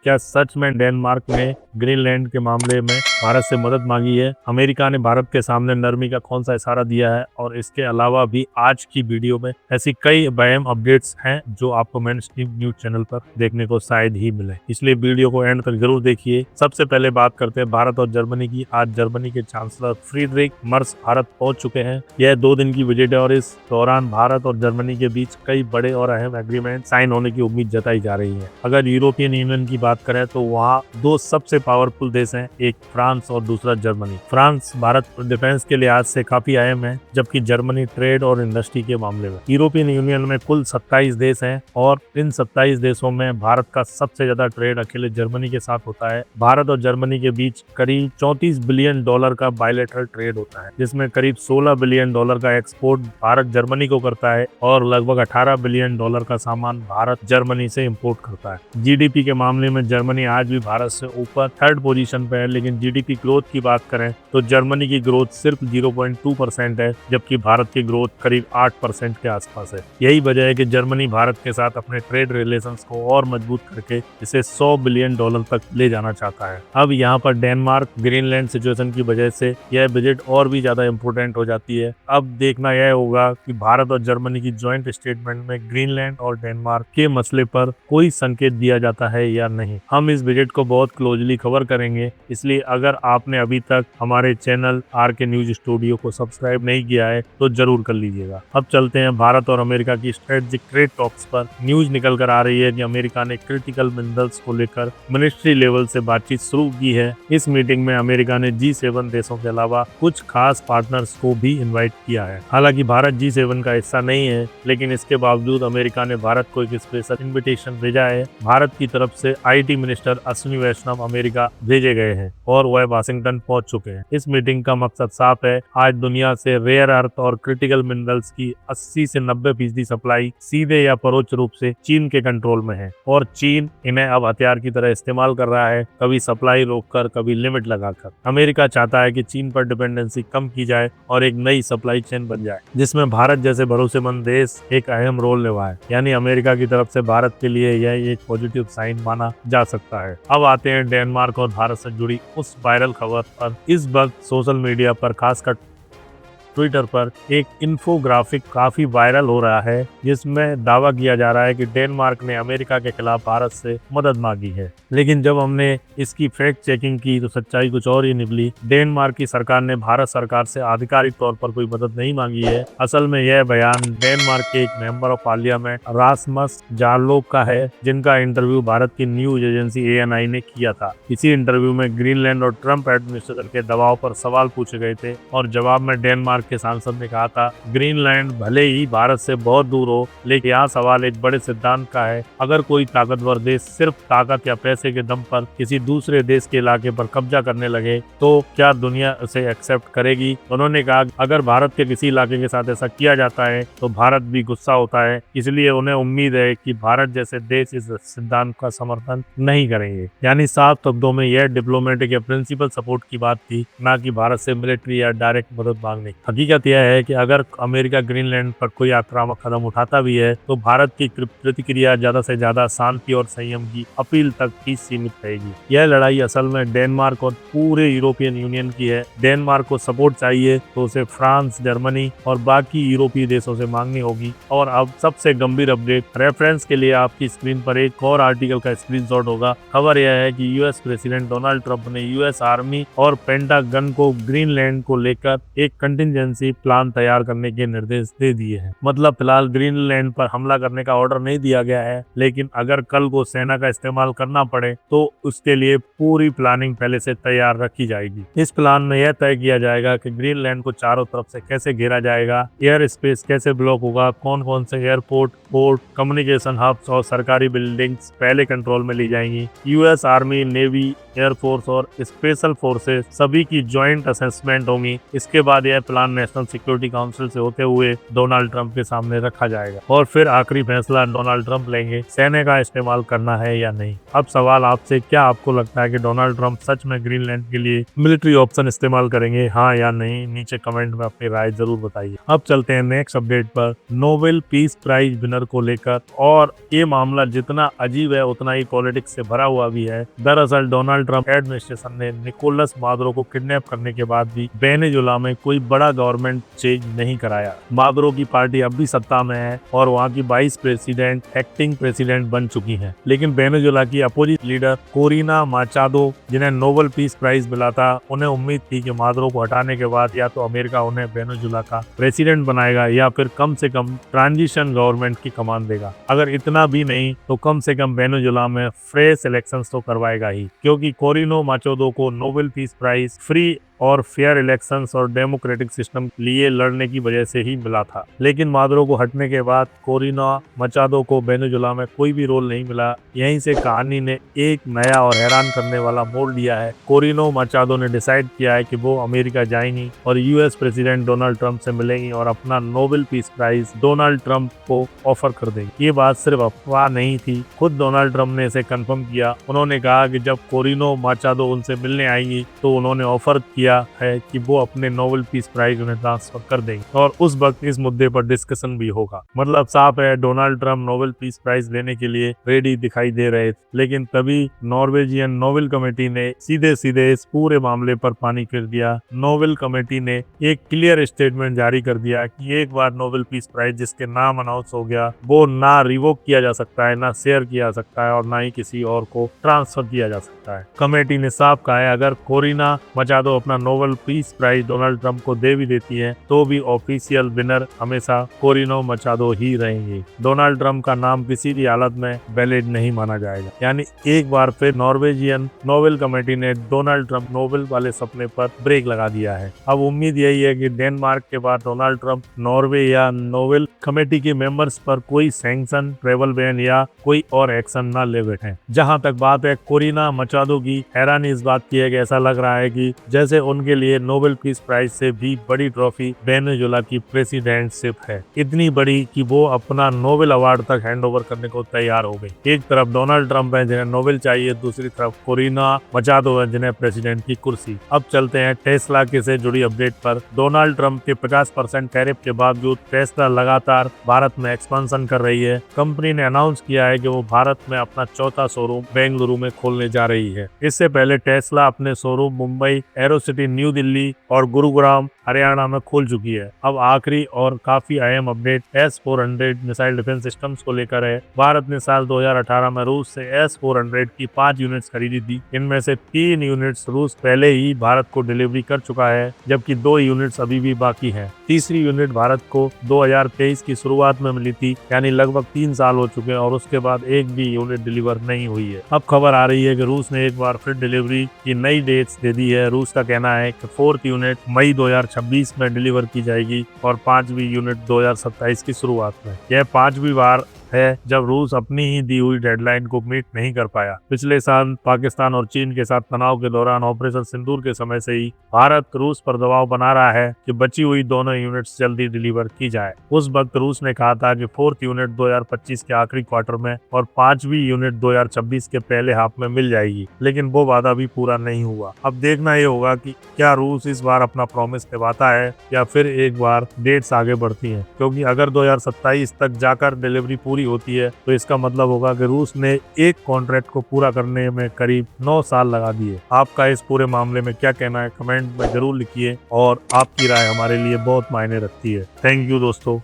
क्या सच में डेनमार्क ने ग्रीनलैंड के मामले में भारत से मदद मांगी है? अमेरिका ने भारत के सामने नरमी का कौन सा इशारा दिया है? और इसके अलावा भी आज की वीडियो में ऐसी कई अहम अपडेट्स हैं जो आपको मेनस्ट्रीम न्यूज चैनल पर देखने को शायद ही मिले, इसलिए वीडियो को एंड तक जरूर देखिए। सबसे पहले बात करते हैं भारत और जर्मनी की। आज जर्मनी के चांसलर फ्रीडरिक मर्स भारत पहुंच चुके हैं। यह 2 दिन की विजिट है और इस दौरान भारत और जर्मनी के बीच कई बड़े और अहम एग्रीमेंट साइन होने की उम्मीद जताई जा रही है। अगर यूरोपियन यूनियन की बात करें तो वहाँ 2 सबसे पावरफुल देश हैं, एक फ्रांस और दूसरा जर्मनी। फ्रांस भारत डिफेंस के लिहाज से काफी अहम है, जबकि जर्मनी ट्रेड और इंडस्ट्री के मामले में। यूरोपियन यूनियन में कुल 27 देश हैं और इन 27 देशों में भारत का सबसे ज्यादा ट्रेड अकेले जर्मनी के साथ होता है। भारत और जर्मनी के बीच करीब $34 बिलियन का बायलैटरल ट्रेड होता है, जिसमें करीब $16 बिलियन का एक्सपोर्ट भारत जर्मनी को करता है और लगभग $18 बिलियन का सामान भारत जर्मनी से इंपोर्ट करता है। जीडीपी के मामले में जर्मनी आज भी भारत से ऊपर 3rd पोजीशन पे है, लेकिन जीडीपी ग्रोथ की बात करें तो जर्मनी की ग्रोथ सिर्फ 0.2% है, जबकि भारत की ग्रोथ करीब 8% के आसपास है। यही वजह है कि जर्मनी भारत के साथ अपने ट्रेड रिलेशंस को और मजबूत करके इसे $100 बिलियन तक ले जाना चाहता है। अब यहाँ पर डेनमार्क ग्रीनलैंड सिचुएशन की वजह से यह विजिट और भी ज्यादा इम्पोर्टेंट हो जाती है। अब देखना यह होगा कि भारत और जर्मनी की ज्वाइंट स्टेटमेंट में ग्रीनलैंड और डेनमार्क के मसले पर कोई संकेत दिया जाता है या नहीं। हम इस विजिट को बहुत क्लोजली कवर करेंगे, इसलिए अगर आपने अभी तक हमारे चैनल आरके न्यूज स्टूडियो को सब्सक्राइब नहीं किया है तो जरूर कर लीजिएगा। अब चलते हैं भारत और अमेरिका की स्ट्रेटेजिक ट्रेड टॉक्स पर। न्यूज निकल कर आ रही है कि अमेरिका ने क्रिटिकल मिनरल्स को लेकर मिनिस्ट्री लेवल से बातचीत शुरू की है। इस मीटिंग में अमेरिका ने G7 देशों के अलावा कुछ खास पार्टनर्स को भी इन्वाइट किया है। हालांकि भारत G7 का हिस्सा नहीं है, लेकिन इसके बावजूद अमेरिका ने भारत को एक स्पेशल इन्विटेशन भेजा है। भारत की तरफ से IT minister Ashwini Vaishnaw America भेजे गए हैं और वह वाशिंगटन पहुंच चुके हैं। इस मीटिंग का मकसद साफ है, आज दुनिया से रेयर अर्थ और क्रिटिकल मिनरल्स की 80 से 90% सप्लाई सीधे या परोक्ष रूप से चीन के कंट्रोल में है और चीन इन्हें अब हथियार की तरह इस्तेमाल कर रहा है, कभी सप्लाई रोककर, कभी लिमिट लगाकर। अमेरिका चाहता है कि चीन पर डिपेंडेंसी कम की जाए और एक नई सप्लाई चेन बन जाए, जिसमें भारत जैसे भरोसेमंद देश एक अहम रोल निभाए। यानी अमेरिका की तरफ से भारत के लिए यह एक पॉजिटिव साइन माना जा सकता है। अब आते हैं डेनमार्क और भारत से जुड़ी उस वायरल खबर पर। इस वक्त सोशल मीडिया पर, खासकर ट्विटर पर, एक इन्फोग्राफिक काफी वायरल हो रहा है, जिसमें दावा किया जा रहा है कि डेनमार्क ने अमेरिका के खिलाफ भारत से मदद मांगी है। लेकिन जब हमने इसकी फैक्ट चेकिंग की तो सच्चाई कुछ और ही निकली। डेनमार्क की सरकार ने भारत सरकार से आधिकारिक तौर पर कोई मदद नहीं मांगी है। असल में यह बयान डेनमार्क के एक मेंबर ऑफ पार्लियामेंट रासमस जारलोक का है, जिनका इंटरव्यू भारत की न्यूज एजेंसी ANI ने किया था। इसी इंटरव्यू में ग्रीनलैंड और ट्रंप एडमिनिस्ट्रेशन के दबाव पर सवाल पूछे गए थे और जवाब में डेनमार्क के सांसद ने कहा था, ग्रीनलैंड भले ही भारत से बहुत दूर हो, लेकिन यहाँ सवाल एक बड़े सिद्धांत का है। अगर कोई ताकतवर देश सिर्फ ताकत या पैसे के दम पर किसी दूसरे देश के इलाके पर कब्जा करने लगे तो क्या दुनिया उसे एक्सेप्ट करेगी? उन्होंने कहा, अगर भारत के किसी इलाके के साथ ऐसा किया जाता है तो भारत भी गुस्सा होता है, इसलिए उन्हें उम्मीद है कि भारत जैसे देश इस सिद्धांत का समर्थन नहीं करेंगे। यानी साफ शब्दों में यह डिप्लोमेटिक या प्रिंसिपल सपोर्ट की बात थी, न कि भारत से मिलिट्री या डायरेक्ट मदद मांगने की। हकीकत यह है कि अगर अमेरिका ग्रीनलैंड पर कोई आक्रामक कदम उठाता भी है तो भारत की प्रतिक्रिया ज्यादा से ज्यादा शांति और संयम की अपील तक ही सीमित रहेगी। यह लड़ाई असल में डेनमार्क और पूरे यूरोपियन यूनियन की है। डेनमार्क को सपोर्ट चाहिए तो उसे फ्रांस, जर्मनी और बाकी यूरोपीय देशों से मांगनी होगी। और अब सबसे गंभीर अपडेट, रेफरेंस के लिए आपकी स्क्रीन पर एक और आर्टिकल का स्क्रीनशॉट होगा। खबर यह है कि यूएस प्रेसिडेंट डोनाल्ड ट्रंप ने यूएस आर्मी और पेंटागन को ग्रीनलैंड को लेकर एक कंटिजेंसी प्लान तैयार करने के निर्देश दे दिए हैं। मतलब फिलहाल ग्रीनलैंड पर हमला करने का ऑर्डर नहीं दिया गया है, लेकिन अगर कल को सेना का इस्तेमाल करना पड़े तो उसके लिए पूरी प्लानिंग पहले से तैयार रखी जाएगी। इस प्लान में यह तय किया जाएगा कि ग्रीनलैंड को चारों तरफ से कैसे घेरा जाएगा, एयर स्पेस कैसे ब्लॉक होगा, कौन कौन से एयरपोर्ट, पोर्ट, कम्युनिकेशन हब्स और सरकारी बिल्डिंग्स पहले कंट्रोल में ली जाएंगी। यूएस आर्मी, नेवी, एयरफोर्स और स्पेशल फोर्सेस सभी की ज्वाइंट असेसमेंट होंगी। इसके बाद यह प्लान नेशनल सिक्योरिटी काउंसिल से होते हुए डोनाल्ड ट्रंप के सामने रखा जाएगा और फिर आखिरी फैसला डोनाल्ड ट्रंप लेंगे सैन्य का इस्तेमाल करना है या नहीं। अब सवाल आपसे, क्या आपको लगता है कि डोनाल्ड ट्रंप सच में ग्रीनलैंड के लिए मिलिट्री ऑप्शन इस्तेमाल करेंगे, हाँ या नहीं? नीचे कमेंट में अपनी राय जरूर बताइए। अब चलते हैं नेक्स्ट अपडेट पर, नोबेल पीस प्राइज विनर को लेकर। और ये मामला जितना अजीब है उतना ही पॉलिटिक्स से भरा हुआ भी है। दरअसल डोनाल्ड ट्रंप एडमिनिस्ट्रेशन ने निकोलस मादुरो को किडनैप करने के बाद भी वेनेजुएला में कोई बड़ा गवर्नमेंट चेंज नहीं कराया। मादुरो की पार्टी अब भी सत्ता में है और वहाँ की वाइस प्रेसिडेंट एक्टिंग प्रेसिडेंट बन चुकी है। लेकिन वेनेजुएला की अपोजिट लीडर कोरिना माचादो, जिन्हें नोबेल पीस प्राइज मिला था, उन्हें उम्मीद थी कि मादुरो को हटाने के बाद या तो अमेरिका उन्हें वेनेजुएला का प्रेसिडेंट बनाएगा या फिर कम से कम ट्रांजिशन गवर्नमेंट की कमान देगा। अगर इतना भी नहीं तो कम से कम वेनेजुएला में फ्रेश इलेक्शंस तो करवाएगा ही, क्योंकि कोरिनो माचादो को नोबेल पीस प्राइज फ्री और फेयर इलेक्शंस और डेमोक्रेटिक सिस्टम लिए लड़ने की वजह से ही मिला था। लेकिन मादुरो को हटने के बाद कोरिना मचादो को वेनेजुएला में कोई भी रोल नहीं मिला। यहीं से कहानी ने एक नया और हैरान करने वाला मोड़ लिया है। कोरिनो मचादो ने डिसाइड किया है कि वो अमेरिका जाएंगी और यूएस प्रेसिडेंट डोनाल्ड ट्रंप से मिलेंगी और अपना Nobel peace prize Donald Trump को ऑफर कर देंगी। ये बात सिर्फ अफवाह नहीं थी, खुद डोनाल्ड ट्रंप ने इसे कंफर्म किया। उन्होंने कहा कि जब कोरिनो मचादो उनसे मिलने आएंगी तो उन्होंने ऑफर किया है कि वो अपने नोबेल पीस प्राइज उन्हें ट्रांसफर कर देंगे और उस वक्त इस मुद्दे पर डिस्कशन भी होगा। मतलब साफ है, Donald Trump Nobel peace prize लेने के लिए रेडी दिखाई दे रहे थे। लेकिन तभी नॉर्वेजियन नोबेल कमेटी ने सीधे इस पूरे मामले पर पानी फिर दिया। नोबेल कमेटी ने एक क्लियर स्टेटमेंट जारी कर दिया कि एक बार नोबेल पीस प्राइज जिसके नाम अनाउंस हो गया वो ना रिवोक किया जा सकता है, ना शेयर किया जा सकता है और ना ही किसी और को ट्रांसफर किया जा सकता है। कमेटी ने साफ कहा है, अगर कोरिना मचादो अपना Nobel peace prize Donald Trump को दे भी देती है तो भी ऑफिशियल विनर हमेशा कोरिनो मचादो ही रहेंगे। डोनाल्ड ट्रंप का नाम किसी भी हालत में वैलिड नहीं माना जाएगा। यानी एक बार फिर नॉर्वेजियन नोबेल कमेटी ने डोनाल्ड ट्रंप नोबेल वाले सपने पर ब्रेक लगा दिया है। अब उम्मीद यही है कि डेनमार्क के बाद डोनाल्ड ट्रंप नॉर्वे या नोबेल कमेटी के मेंबर्स पर कोई सैंक्शन, ट्रेवल बैन या कोई और एक्शन न ले बैठे। जहां तक बात है कोरिना मचादो की, हैरानी इस बात की है कि ऐसा लग रहा है कि जैसे उनके लिए नोबेल पीस प्राइज से भी बड़ी ट्रॉफी वेनेजुएला की प्रेसिडेंटशिप है। इतनी बड़ी कि वो अपना नोबेल अवार्ड तक हैंडओवर करने को तैयार हो गई। एक तरफ डोनाल्ड ट्रंप है जिन्हें नोबेल चाहिए, दूसरी तरफ कोरिना मचादो है जिन्हें प्रेसिडेंट की कुर्सी। अब चलते हैं टेस्ला के से जुड़ी अपडेट पर। डोनाल्ड ट्रंप के 50% टैरिफ के बावजूद टेस्ला लगातार भारत में एक्सपेंशन कर रही है। कंपनी ने अनाउंस किया है कि वो भारत में अपना चौथा शोरूम बेंगलुरु में खोलने जा रही है। इससे पहले टेस्ला अपने शोरूम मुंबई, एरोसिटी न्यू दिल्ली और गुरुग्राम हरियाणा में खोल चुकी है। अब आखिरी और काफी अहम update S-400 missile defence systems को लेकर है। भारत ने साल 2018 में रूस से S-400 की 5 यूनिट्स खरीदी थी। इनमें से 3 यूनिट्स रूस पहले ही भारत को डिलीवरी कर चुका है, जबकि 2 यूनिट्स अभी भी बाकी हैं। तीसरी यूनिट भारत को 2023 की शुरुआत में मिली थी, यानी लगभग 3 साल हो चुके हैं और उसके बाद एक भी यूनिट डिलीवर नहीं हुई है। अब खबर आ रही है कि रूस ने एक बार फिर डिलीवरी की नई डेट्स दे दी है। रूस का कहना है कि 4th यूनिट मई 2026 में डिलीवर की जाएगी और 5वीं यूनिट 2027 की शुरुआत में। यह 5वीं बार है जब रूस अपनी ही दी हुई डेडलाइन को मीट नहीं कर पाया। पिछले साल पाकिस्तान और चीन के साथ तनाव के दौरान ऑपरेशन सिंदूर के समय से ही भारत रूस पर दबाव बना रहा है कि बची हुई दोनों यूनिट्स जल्दी डिलीवर की जाए। उस वक्त रूस ने कहा था कि 4th यूनिट 2025 के आखिरी क्वार्टर में और 5वीं यूनिट 2026 के पहले हाफ में मिल जाएगी, लेकिन वो वादा भी पूरा नहीं हुआ। अब देखना ये होगा कि क्या रूस इस बार अपना प्रॉमिस निभाता है या फिर एक बार डेट्स आगे बढ़ती हैं, क्योंकि अगर 2027 तक जाकर डिलीवरी पूरी होती है तो इसका मतलब होगा कि रूस ने एक कॉन्ट्रैक्ट को पूरा करने में करीब 9 साल लगा दिए। आपका इस पूरे मामले में क्या कहना है कमेंट में जरूर लिखिए और आपकी राय हमारे लिए बहुत मायने रखती है। थैंक यू दोस्तों।